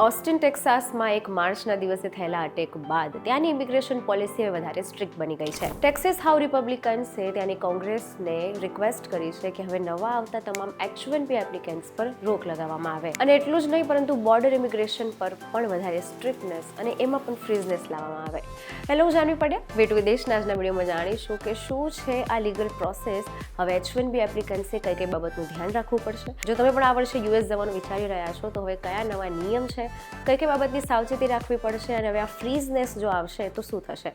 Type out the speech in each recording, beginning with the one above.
Austen ટેક્સાસમાં એક માર્ચના દિવસે થયેલા અટેક બાદ ત્યાંની ઇમિગ્રેશન પોલિસી વધારે સ્ટ્રિક્ટ બની ગઈ છે. ટેક્સાસ હાઉસ રિપબ્લિકન્સે ત્યાંની કોંગ્રેસને રિક્વેસ્ટ કરી છે કે હવે નવા આવતા તમામ H-1B એપ્લિકન્ટ્સ પર રોક લગાવવામાં આવે. અને એટલું જ નહીં, પરંતુ બોર્ડર ઇમિગ્રેશન પર પણ વધારે સ્ટ્રિક્ટનેસ અને એમાં પણ ફ્રીઝનેસ લાવવામાં આવે. હેલો, જાણવી પડ્યા વેટ વિદેશના આજના વિડીયોમાં જાણીશું કે શું છે આ લીગલ પ્રોસેસ. હવે H-1B એપ્લિકન્ટ્સે કઈ કઈ બાબતનું ધ્યાન રાખવું પડશે. જો તમે પણ આ વર્ષે US જવાનું વિચારી રહ્યા છો તો હવે કયા નવા નિયમ છે, કઈ કઈ બાબતની સાવચેતી રાખવી પડશે અને હવે આ ફ્રીઝનેસ જો આવશે તો શું થશે.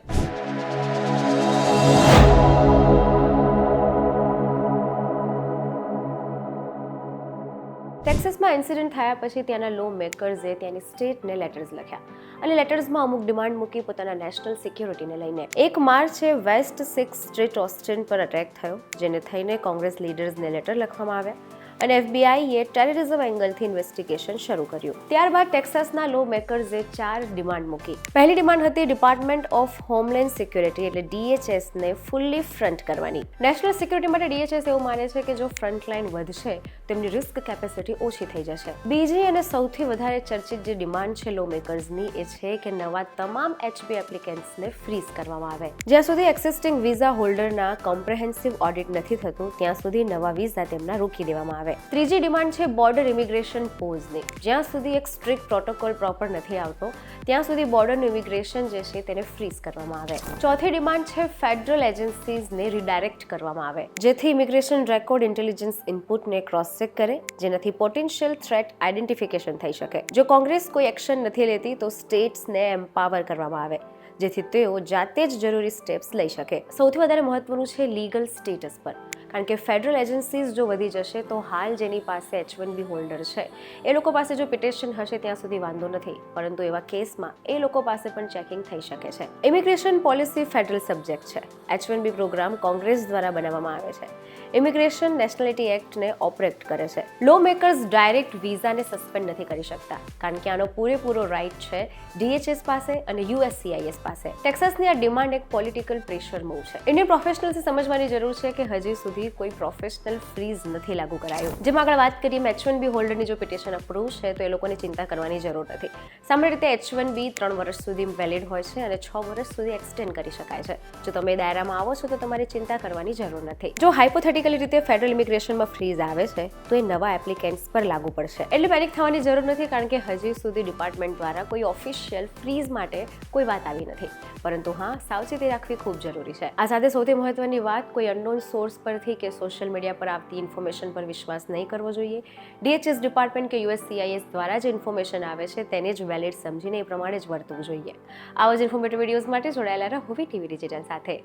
ટેક્સાસમાં ઇન્સિડન્ટ થયા પછી ત્યાંના લો મેકર્સે ત્યાંની સ્ટેટને લેટર્સ લખ્યા અને લેટર્સમાં અમુક ડિમાન્ડ મૂકી પોતાના નેશનલ સિક્યોરિટીને લઈને. 1 માર્ચે વેસ્ટ 6th સ્ટ્રીટ ઓસ્ટિન પર અટેક થયો, જેને થઈને કોંગ્રેસ લીડર્સને લેટર લખવામાં આવ્યા અને FBIએ ટેરરિઝમ એંગલથી ઇન્વેસ્ટિગેશન શરૂ કર્યું. ત્યારબાદ ટેક્સાસના લો મેકર્સે 4 ડિમાન્ડ મૂકી. પહેલી ડિમાન્ડ હતી ડિપાર્ટમેન્ટ ઓફ હોમલેન્ડ સિક્યોરિટી એટલે DHSને ફુલ્લી ફ્રન્ટ કરવાની. નેશનલ સિક્યોરિટી માટે DHS એવું માને છે કે જો ફ્રન્ટ લાઇન વધશે તેમની રિસ્ક કેપેસિટી ઓછી થઈ જશે. બીજી અને સૌથી વધારે ચર્ચિત જે ડિમાન્ડ છે લો મેકર્સની એ છે કે નવા તમામ H-1B એપ્લિકન્ટ્સને ફ્રીઝ કરવામાં આવે. જ્યાં સુધી એક્ઝિસ્ટિંગ વિઝા હોલ્ડરના કોમ્પ્રેહેન્સિવ ઓડિટ નથી થતું ત્યાં સુધી નવા વિઝા તેમના રોકી દેવામાં આવે. ત્રીજી ડિમાન્ડ છે બોર્ડર ઇમિગ્રેશન પોઝની. જ્યાં સુધી એક સ્ટ્રિક્ટ પ્રોટોકોલ પ્રોપર નથી આવતો ત્યાં સુધી બોર્ડરનું ઇમિગ્રેશન જે છે તેને ફ્રીઝ કરવામાં આવે. ચોથી ડિમાન્ડ છે ફેડરલ એજન્સીઝને રિડાયરેક્ટ કરવામાં આવે, જેથી ઇમિગ્રેશન રેકોર્ડ ઇન્ટેલિજન્સ ઇનપુટને ક્રોસ ચેક કરે, જેનાથી પોટેન્શિયલ થ્રેટ આઈડેન્ટિફિકેશન થઈ શકે. જો કોંગ્રેસ કોઈ એક્શન નથી લેતી તો સ્ટેટ્સને એમ્પાવર કરવામાં આવે, જેથી તેઓ જાતે જ જરૂરી સ્ટેપ્સ લઈ શકે. સૌથી વધારે મહત્વનું છે લીગલ સ્ટેટસ પર, કારણ કે ફેડરલ એજન્સીઝ જો વધી જશે તો હાલ જેની પાસે H-1B હોલ્ડર છે એ લોકો પાસે જો પિટિશન હશે ત્યાં સુધી વાંધો નથી, પરંતુ એવા કેસમાં એ લોકો પાસે પણ ચેકિંગ થઈ શકે છે. ઇમિગ્રેશન પોલિસી ફેડરલ સબ્જેક્ટ છે. H-1B પ્રોગ્રામ કોંગ્રેસ દ્વારા બનાવવામાં આવે છે. ઇમિગ્રેશન નેશનાલિટી એક્ટને ઓપરેટ કરે છે. લો મેકર્સ ડાયરેક્ટ વિઝાને સસ્પેન્ડ નથી કરી શકતા, કારણ કે આનો પૂરેપૂરો રાઇટ છે DHS પાસે અને USCIS પાસે. ટેક્સાસની આ ડિમાન્ડ એક પોલિટિકલ પ્રેશર મૂવ છે. ઇન્ડિયન પ્રોફેશનલ્સે સમજવાની જરૂર છે કે હજી સુધી કોઈ પ્રોફેશનલ ફ્રીઝ નથી લાગુ કરાયું. જેમ આગળ વાત કરીએ, H-1B હોલ્ડરની જો પિટિશન અપ્રૂવ છે તો એ લોકોને ચિંતા કરવાની જરૂર નથી. સામાન્ય રીતે H-1B 3 વર્ષ સુધી વેલિડ હોય છે અને 6 વર્ષ સુધી એક્સટેન્ડ કરી શકાય છે. જો તમે દાયરામાં આવો છો તો તમારે ચિંતા કરવાની જરૂર નથી. જો હાઇપોથેટિકલી રીતે ફેડરલ ઇમિગ્રેશનમાં ફ્રીઝ આવે છે તો એ નવા એપ્લિકેન્ટ્સ પર લાગુ પડશે. એટલે પેનિક થવાની જરૂર નથી, કારણ કે હજી સુધી ડિપાર્ટમેન્ટ દ્વારા કોઈ ઓફિશિયલ ફ્રીઝ માટે કોઈ વાત આવી નથી. પરંતુ હા, સાવચેતી રાખવી ખૂબ જરૂરી છે. આ સાથે સૌથી મહત્વની વાત, કોઈ અનનોન સોર્સ પરથી કે સોશિયલ મીડિયા પર આવતી ઇન્ફોર્મેશન પર વિશ્વાસ નહીં કરવો જોઈએ. DHS ડિપાર્ટમેન્ટ કે USCIS દ્વારા જે ઇન્ફોર્મેશન આવે છે તેને જ વેલિડ સમજીને એ પ્રમાણે જ વર્તવું જોઈએ. આવા જ ઇન્ફોર્મેટિવ વિડીયોઝ માટે જોડાયેલા રહો VTV ડિજિટલ સાથે.